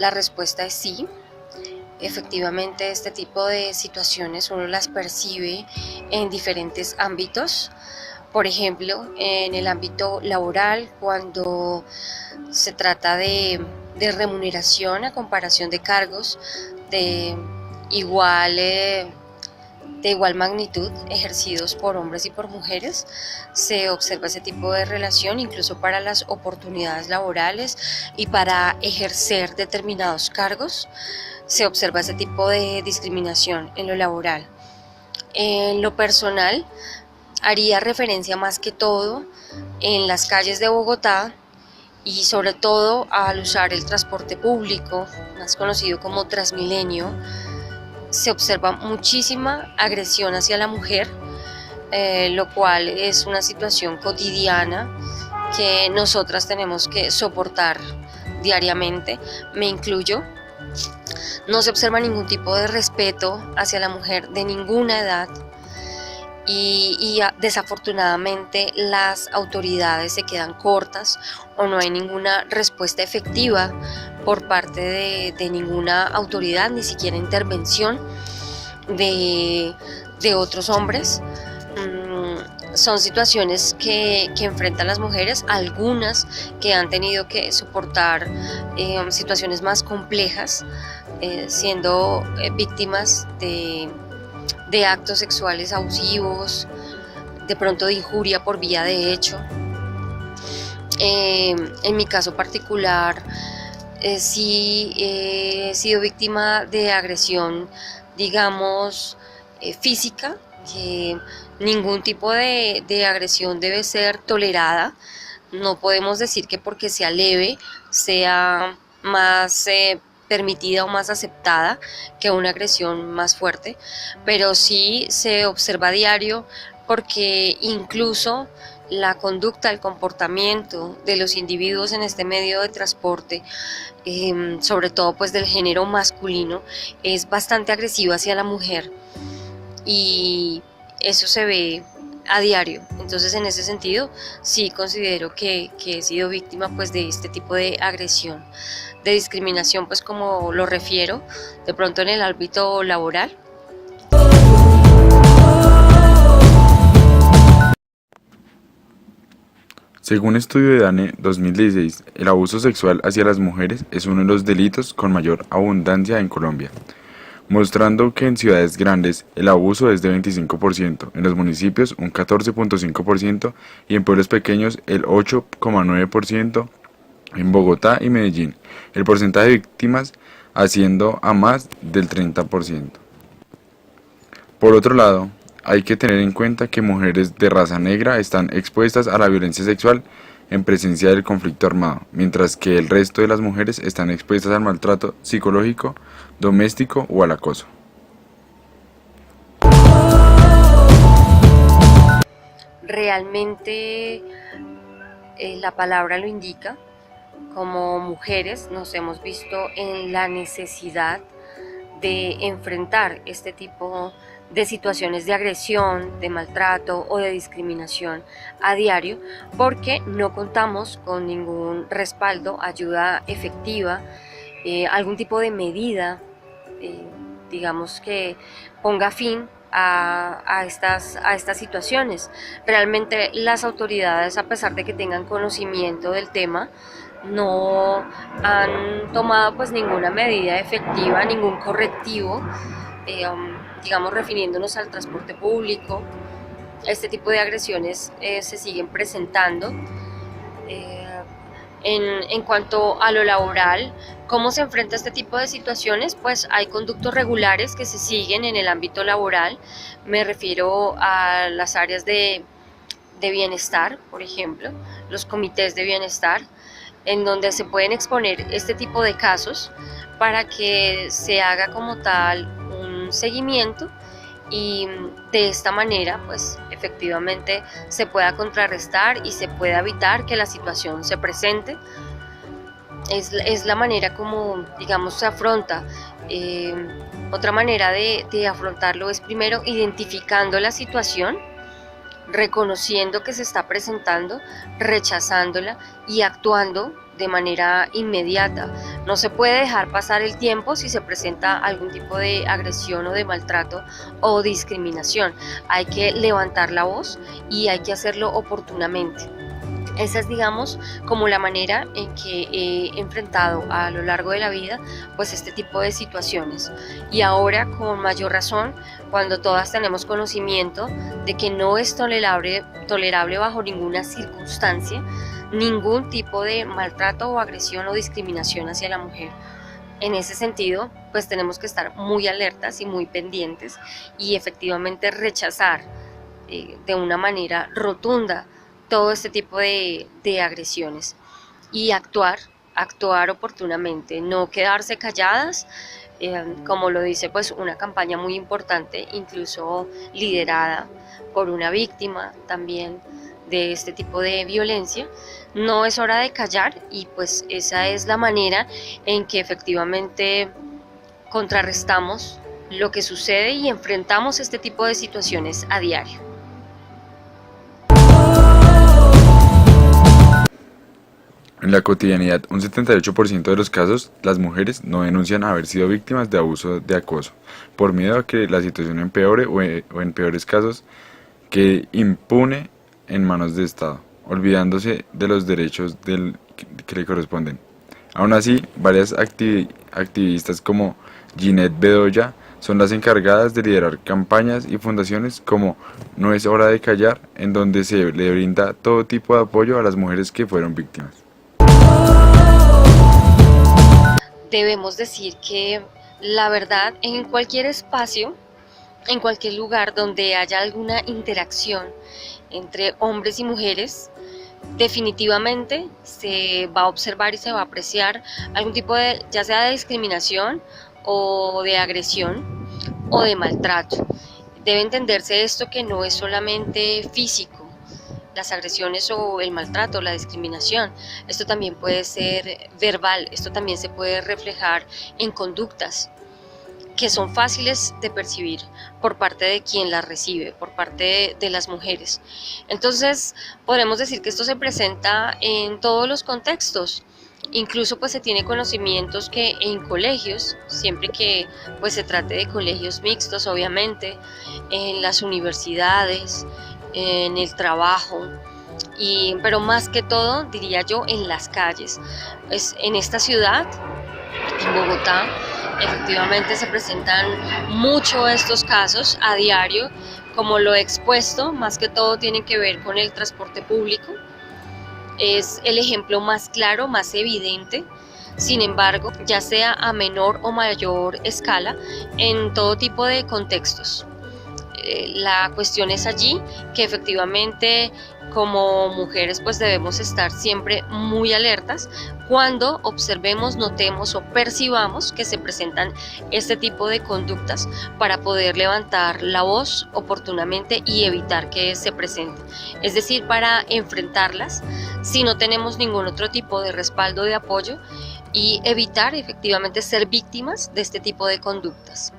La respuesta es sí. Efectivamente, este tipo de situaciones uno las percibe en diferentes ámbitos. Por ejemplo, en el ámbito laboral, cuando se trata de remuneración a comparación de cargos de igual, eh, de igual magnitud ejercidos por hombres y por mujeres, se observa ese tipo de relación incluso para las oportunidades laborales y para ejercer determinados cargos. Se observa ese tipo de discriminación en lo laboral. En lo personal, haría referencia más que todo en las calles de Bogotá y sobre todo al usar el transporte público, más conocido como Transmilenio. Se observa muchísima agresión hacia la mujer, lo cual es una situación cotidiana que nosotras tenemos que soportar diariamente, me incluyo. No se observa ningún tipo de respeto hacia la mujer de ninguna edad y desafortunadamente las autoridades se quedan cortas o no hay ninguna respuesta efectiva por parte de ninguna autoridad, ni siquiera intervención de otros hombres. Son situaciones que enfrentan las mujeres, algunas que han tenido que soportar situaciones más complejas, siendo víctimas de actos sexuales abusivos, de pronto de injuria por vía de hecho. En mi caso particular, sí he sido víctima de agresión, digamos, física, que ningún tipo de agresión debe ser tolerada. No podemos decir que porque sea leve sea más permitida o más aceptada que una agresión más fuerte, pero sí se observa a diario porque incluso la conducta, el comportamiento de los individuos en este medio de transporte, sobre todo pues del género masculino, es bastante agresivo hacia la mujer y eso se ve a diario. Entonces en ese sentido sí considero que he sido víctima pues de este tipo de agresión, de discriminación, pues como lo refiero de pronto en el ámbito laboral. Según estudio de DANE 2016, el abuso sexual hacia las mujeres es uno de los delitos con mayor abundancia en Colombia, mostrando que en ciudades grandes el abuso es de 25%, en los municipios un 14.5% y en pueblos pequeños el 8.9%, en Bogotá y Medellín el porcentaje de víctimas asciendo a más del 30%. Por otro lado, hay que tener en cuenta que mujeres de raza negra están expuestas a la violencia sexual en presencia del conflicto armado, mientras que el resto de las mujeres están expuestas al maltrato psicológico, doméstico o al acoso. Realmente la palabra lo indica. Como mujeres nos hemos visto en la necesidad de enfrentar este tipo de situaciones de agresión, de maltrato o de discriminación a diario, porque no contamos con ningún respaldo, ayuda efectiva, algún tipo de medida, eh, digamos, que ponga fin a estas situaciones. Realmente las autoridades, a pesar de que tengan conocimiento del tema, no han tomado pues ninguna medida efectiva, ningún correctivo, digamos, refiriéndonos al transporte público. Este tipo de agresiones se siguen presentando. Eh, en cuanto a lo laboral, ¿cómo se enfrenta este tipo de situaciones? Pues hay conductos regulares que se siguen en el ámbito laboral. Me refiero a las áreas de bienestar, por ejemplo, los comités de bienestar, en donde se pueden exponer este tipo de casos para que se haga como tal un seguimiento y de esta manera pues efectivamente se pueda contrarrestar y se pueda evitar que la situación se presente. Es la manera como, digamos, se afronta. Eh, Otra manera de afrontarlo es primero identificando la situación, reconociendo que se está presentando, rechazándola y actuando de manera inmediata. No se puede dejar pasar el tiempo si se presenta algún tipo de agresión o de maltrato o discriminación. Hay que levantar la voz y hay que hacerlo oportunamente. Esa es, digamos, como la manera en que he enfrentado a lo largo de la vida pues este tipo de situaciones. Y ahora con mayor razón, cuando todas tenemos conocimiento de que no es tolerable bajo ninguna circunstancia ningún tipo de maltrato o agresión o discriminación hacia la mujer. En ese sentido, pues tenemos que estar muy alertas y muy pendientes y efectivamente rechazar de una manera rotunda todo este tipo de agresiones y actuar oportunamente, no quedarse calladas, como lo dice pues una campaña muy importante, incluso liderada por una víctima también de este tipo de violencia. No es hora de callar y pues esa es la manera en que efectivamente contrarrestamos lo que sucede y enfrentamos este tipo de situaciones a diario. En la cotidianidad, un 78% de los casos, las mujeres no denuncian haber sido víctimas de abuso de acoso, por miedo a que la situación empeore o en peores casos, que impune en manos de Estado, olvidándose de los derechos que le corresponden. Aún así, varias activistas como Ginette Bedoya son las encargadas de liderar campañas y fundaciones como No es hora de callar, en donde se le brinda todo tipo de apoyo a las mujeres que fueron víctimas. Debemos decir que la verdad en cualquier espacio, en cualquier lugar donde haya alguna interacción entre hombres y mujeres, definitivamente se va a observar y se va a apreciar algún tipo de, ya sea de discriminación o de agresión o de maltrato. Debe entenderse esto que no es solamente físico, las agresiones o el maltrato, la discriminación. Esto también puede ser verbal, esto también se puede reflejar en conductas que son fáciles de percibir por parte de quien las recibe, por parte de las mujeres. Entonces, podemos decir que esto se presenta en todos los contextos. Incluso pues se tiene conocimientos que en colegios, siempre que pues se trate de colegios mixtos, obviamente, en las universidades, en el trabajo, pero más que todo, diría yo, en las calles. Pues en esta ciudad, en Bogotá, efectivamente se presentan mucho estos casos a diario, como lo he expuesto, más que todo tienen que ver con el transporte público. Es el ejemplo más claro, más evidente. Sin embargo, ya sea a menor o mayor escala, en todo tipo de contextos. La cuestión es allí que efectivamente como mujeres pues debemos estar siempre muy alertas cuando observemos, notemos o percibamos que se presentan este tipo de conductas para poder levantar la voz oportunamente y evitar que se presenten. Es decir, para enfrentarlas si no tenemos ningún otro tipo de respaldo de apoyo y evitar efectivamente ser víctimas de este tipo de conductas.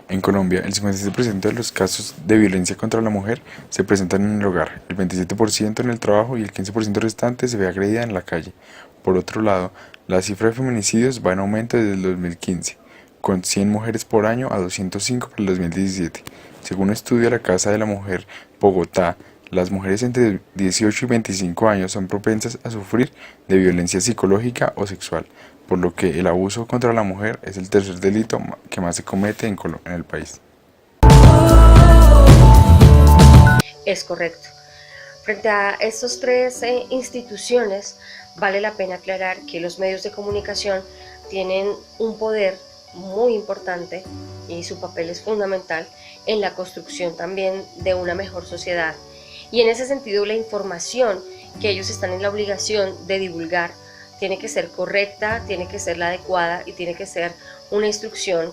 En Colombia, el 57% de los casos de violencia contra la mujer se presentan en el hogar, el 27% en el trabajo y el 15% restante se ve agredida en la calle. Por otro lado, la cifra de feminicidios va en aumento desde el 2015, con 100 mujeres por año a 205 para el 2017. Según un estudio de la Casa de la Mujer, Bogotá, las mujeres entre 18 y 25 años son propensas a sufrir de violencia psicológica o sexual, por lo que el abuso contra la mujer es el tercer delito que más se comete en el país. Es correcto. Frente a estas tres instituciones, vale la pena aclarar que los medios de comunicación tienen un poder muy importante y su papel es fundamental en la construcción también de una mejor sociedad. Y en ese sentido, la información que ellos están en la obligación de divulgar tiene que ser correcta, tiene que ser la adecuada y tiene que ser una instrucción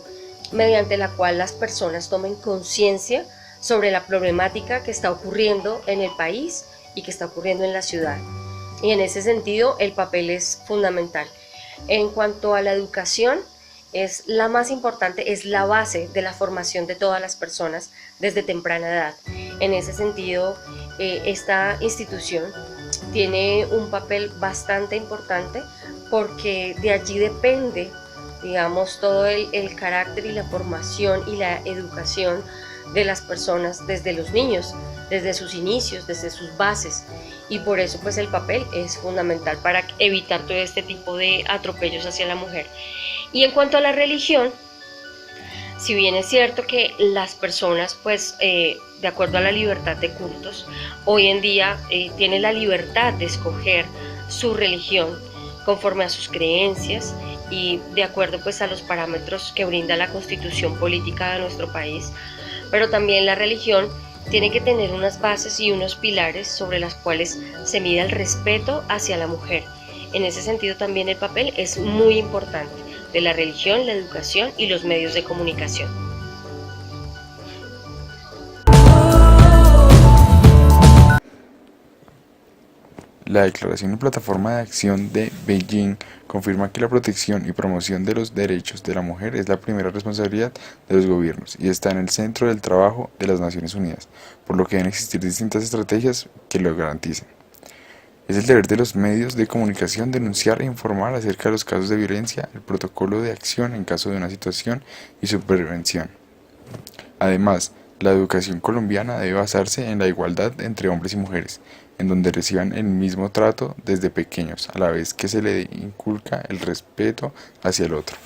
mediante la cual las personas tomen conciencia sobre la problemática que está ocurriendo en el país y que está ocurriendo en la ciudad. Y en ese sentido, el papel es fundamental. En cuanto a la educación, es la más importante, es la base de la formación de todas las personas desde temprana edad. En ese sentido, esta institución tiene un papel bastante importante porque de allí depende, digamos, todo el carácter y la formación y la educación de las personas desde los niños, desde sus inicios, desde sus bases. Y por eso pues el papel es fundamental para evitar todo este tipo de atropellos hacia la mujer. Y en cuanto a la religión, si bien es cierto que las personas, pues, de acuerdo a la libertad de cultos, hoy en día tienen la libertad de escoger su religión conforme a sus creencias y de acuerdo pues a los parámetros que brinda la constitución política de nuestro país, pero también la religión tiene que tener unas bases y unos pilares sobre las cuales se mida el respeto hacia la mujer. En ese sentido también el papel es muy importante de la religión, la educación y los medios de comunicación. La Declaración y Plataforma de Acción de Beijing confirma que la protección y promoción de los derechos de la mujer es la primera responsabilidad de los gobiernos y está en el centro del trabajo de las Naciones Unidas, por lo que deben existir distintas estrategias que lo garanticen. Es el deber de los medios de comunicación denunciar e informar acerca de los casos de violencia, el protocolo de acción en caso de una situación y su prevención. Además, la educación colombiana debe basarse en la igualdad entre hombres y mujeres, en donde reciban el mismo trato desde pequeños, a la vez que se le inculca el respeto hacia el otro.